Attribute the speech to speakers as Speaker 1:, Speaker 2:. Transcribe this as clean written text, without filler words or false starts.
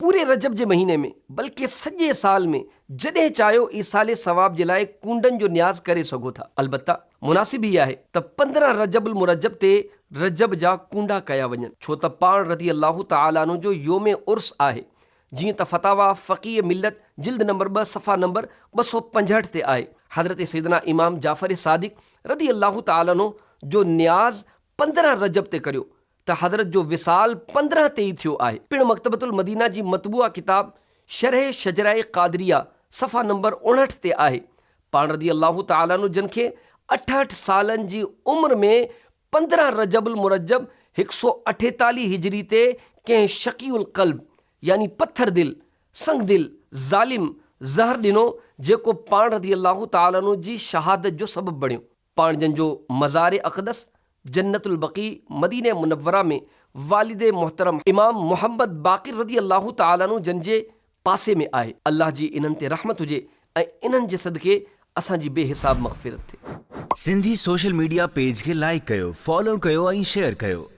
Speaker 1: पूरे रजब जे महीने में बल्कि सॼे साल में जॾहिं चाहियो ईसाले सवाब जे लाइ कूंडनि जो न्याज़ करे सघो था। अलबत्ता मुनासिब ई आहे त 15 रजबुल मुरज्जब ते रजब जा कूंडा कया वञनि, छो त पाण रज़ी अल्लाह तआला अन्हु जो योम उर्स आहे। जीअं त फतावा फ़क़ीह मिल्लत जिल्द नंबर 2 सफ़ा नंबर 265 ते आहे। हज़रत सैयदना इमाम जाफ़र सादिक रज़ी अल्लाह तआला अन्हु जो न्याज़ 15 रजब ते करियो त हज़रत जो विसाल 15 ते ई थियो आहे। पिण मकतबतुल मदीना जी मतबूआ किताब शरह शजराए क़ादरिया सफ़ा नंबर 59 ते आहे। पाण रज़ी अल्लाह तआला अन्हु जिन खे 68 सालनि जी उम्र में 15 रजबुल मुरज्जब 148 हिजरी ते कंहिं शकीउल क़ल्ब यानी पत्थर दिल, संग दिल, ज़ालिम ज़हर ॾिनो, जेको पाण रज़ी अल्लाह तआला अन्हु जी शहादत जो सबबु बणियो। पाण जन जो मज़ार अक़दस जन्नतुल बक़ी मदीने मुनव्वरा में वालिद मोहतरम इमाम मोहम्मद बाक़िर रज़ी अल्लाह तआला अन्हु जन जे पासे में आहे। अल्लाह जी इन्हनि ते रहमत हुजे ऐं इन्हनि जे सदके असांजी बेहिसाब मग़फ़िरत थिए।
Speaker 2: सिंधी सोशल मीडिया पेज खे लाइक कयो, फॉलो कयो ऐं शेयर कयो।